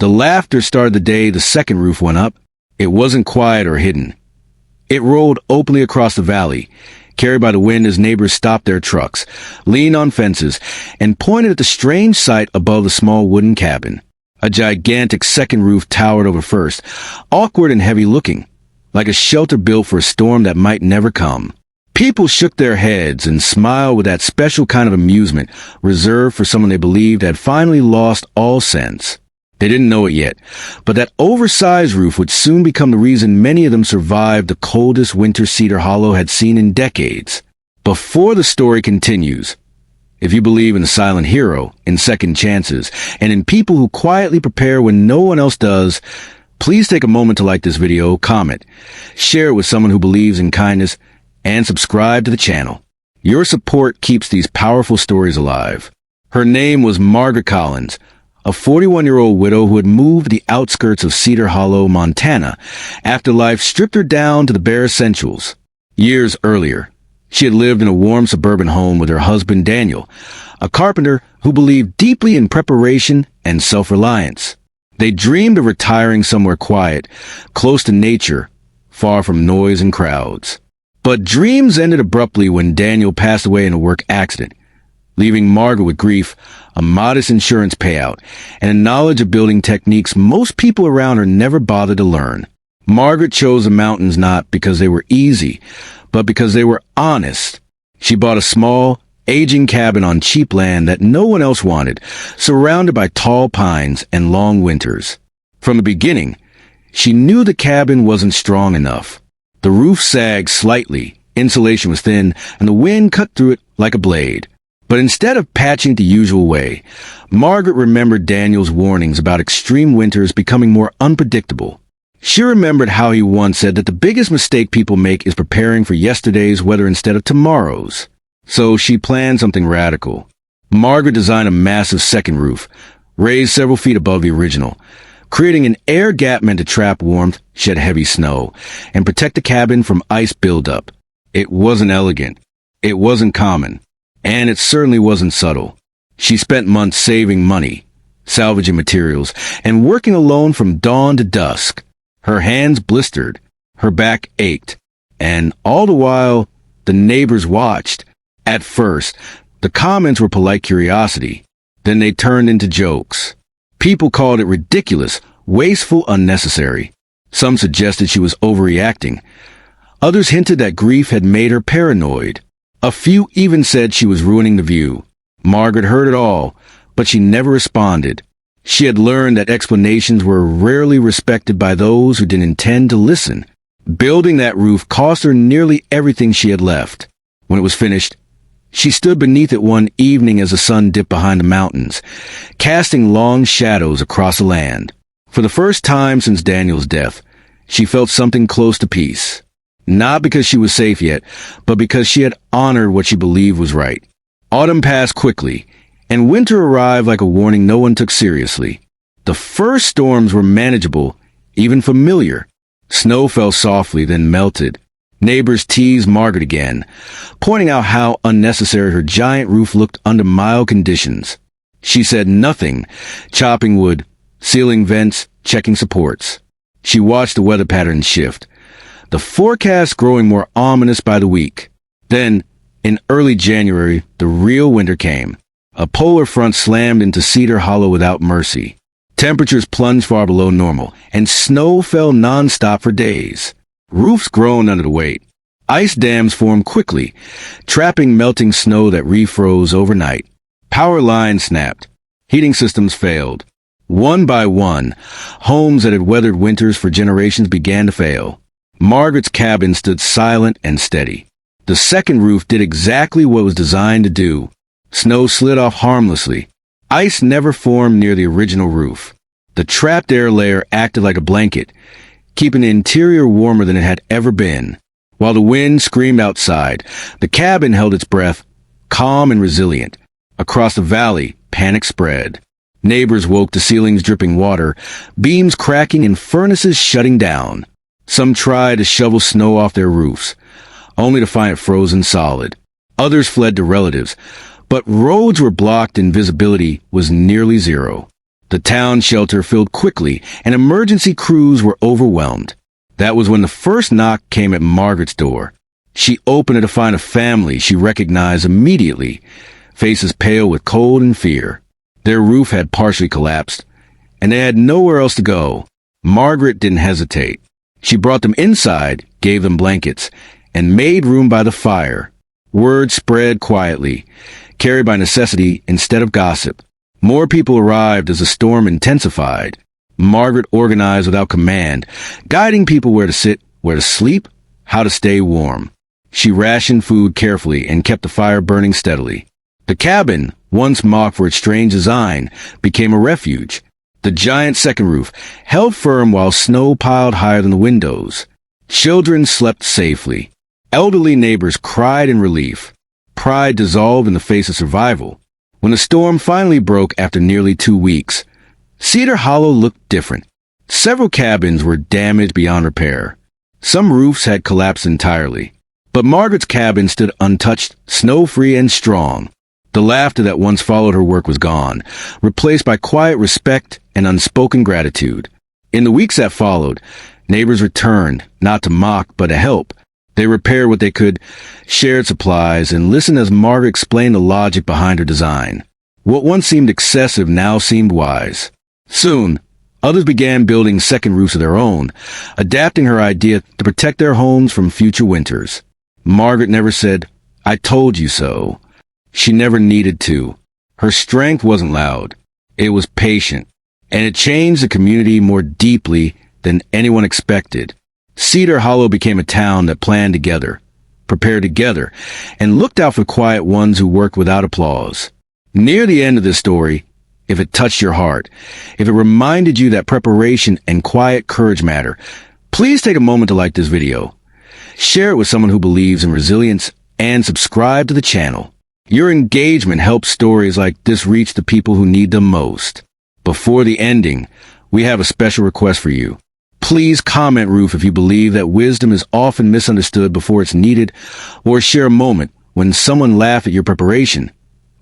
The laughter started the day the second roof went up. It wasn't quiet or hidden. It rolled openly across the valley, carried by the wind as neighbors stopped their trucks, leaned on fences, and pointed at the strange sight above the small wooden cabin. A gigantic second roof towered over first, awkward and heavy-looking, like a shelter built for a storm that might never come. People shook their heads and smiled with that special kind of amusement reserved for someone they believed had finally lost all sense. They didn't know it yet, but that oversized roof would soon become the reason many of them survived the coldest winter Cedar Hollow had seen in decades. Before the story continues, if you believe in the silent hero, in second chances, and in people who quietly prepare when no one else does, please take a moment to like this video, comment, share it with someone who believes in kindness, and subscribe to the channel. Your support keeps these powerful stories alive. Her name was Margaret Collins, a 41-year-old widow who had moved to the outskirts of Cedar Hollow, Montana, after life stripped her down to the bare essentials. Years earlier, she had lived in a warm suburban home with her husband Daniel, a carpenter who believed deeply in preparation and self-reliance. They dreamed of retiring somewhere quiet, close to nature, far from noise and crowds. But dreams ended abruptly when Daniel passed away in a work accident, leaving Margaret with grief, a modest insurance payout, and a knowledge of building techniques most people around her never bothered to learn. Margaret chose the mountains not because they were easy, but because they were honest. She bought a small, aging cabin on cheap land that no one else wanted, surrounded by tall pines and long winters. From the beginning, she knew the cabin wasn't strong enough. The roof sagged slightly, insulation was thin, and the wind cut through it like a blade. But instead of patching the usual way, Margaret remembered Daniel's warnings about extreme winters becoming more unpredictable. She remembered how he once said that the biggest mistake people make is preparing for yesterday's weather instead of tomorrow's. So she planned something radical. Margaret designed a massive second roof, raised several feet above the original, creating an air gap meant to trap warmth, shed heavy snow, and protect the cabin from ice buildup. It wasn't elegant. It wasn't common. And it certainly wasn't subtle. She spent months saving money, salvaging materials, and working alone from dawn to dusk. Her hands blistered, her back ached, and all the while, the neighbors watched. At first, the comments were polite curiosity. Then they turned into jokes. People called it ridiculous, wasteful, unnecessary. Some suggested she was overreacting. Others hinted that grief had made her paranoid. A few even said she was ruining the view. Margaret heard it all, but she never responded. She had learned that explanations were rarely respected by those who didn't intend to listen. Building that roof cost her nearly everything she had left. When it was finished, she stood beneath it one evening as the sun dipped behind the mountains, casting long shadows across the land. For the first time since Daniel's death, she felt something close to peace. Not because she was safe yet, but because she had honored what she believed was right. Autumn passed quickly, and winter arrived like a warning no one took seriously. The first storms were manageable, even familiar. Snow fell softly, then melted. Neighbors teased Margaret again, pointing out how unnecessary her giant roof looked under mild conditions. She said nothing, chopping wood, sealing vents, checking supports. She watched the weather patterns shift, the forecast growing more ominous by the week. Then, in early January, the real winter came. A polar front slammed into Cedar Hollow without mercy. Temperatures plunged far below normal, and snow fell nonstop for days. Roofs groaned under the weight. Ice dams formed quickly, trapping melting snow that refroze overnight. Power lines snapped. Heating systems failed. One by one, homes that had weathered winters for generations began to fail. Margaret's cabin stood silent and steady. The second roof did exactly what it was designed to do. Snow slid off harmlessly. Ice never formed near the original roof. The trapped air layer acted like a blanket, keeping the interior warmer than it had ever been. While the wind screamed outside, the cabin held its breath, calm and resilient. Across the valley, panic spread. Neighbors woke to ceilings dripping water, beams cracking and furnaces shutting down. Some tried to shovel snow off their roofs, only to find it frozen solid. Others fled to relatives, but roads were blocked and visibility was nearly zero. The town shelter filled quickly, and emergency crews were overwhelmed. That was when the first knock came at Margaret's door. She opened it to find a family she recognized immediately, faces pale with cold and fear. Their roof had partially collapsed, and they had nowhere else to go. Margaret didn't hesitate. She brought them inside, gave them blankets, and made room by the fire. Word spread quietly, carried by necessity instead of gossip. More people arrived as the storm intensified. Margaret organized without command, guiding people where to sit, where to sleep, how to stay warm. She rationed food carefully and kept the fire burning steadily. The cabin, once mocked for its strange design, became a refuge. The giant second roof held firm while snow piled higher than the windows. Children slept safely. Elderly neighbors cried in relief. Pride dissolved in the face of survival. When the storm finally broke after nearly 2 weeks, Cedar Hollow looked different. Several cabins were damaged beyond repair. Some roofs had collapsed entirely. But Margaret's cabin stood untouched, snow-free and strong. The laughter that once followed her work was gone, replaced by quiet respect and unspoken gratitude. In the weeks that followed, neighbors returned, not to mock, but to help. They repaired what they could, shared supplies, and listened as Margaret explained the logic behind her design. What once seemed excessive now seemed wise. Soon, others began building second roofs of their own, adapting her idea to protect their homes from future winters. Margaret never said, "I told you so." She never needed to. Her strength wasn't loud. It was patient, and it changed the community more deeply than anyone expected. Cedar Hollow became a town that planned together, prepared together, and looked out for quiet ones who worked without applause. Near the end of this story, if it touched your heart, if it reminded you that preparation and quiet courage matter, please take a moment to like this video. Share it with someone who believes in resilience, and subscribe to the channel. Your engagement helps stories like this reach the people who need them most. Before the ending, we have a special request for you. Please comment roof if you believe that wisdom is often misunderstood before it's needed, or share a moment when someone laughed at your preparation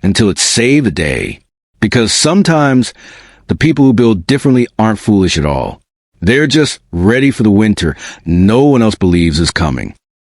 until it saved the day. Because sometimes the people who build differently aren't foolish at all. They're just ready for the winter no one else believes is coming.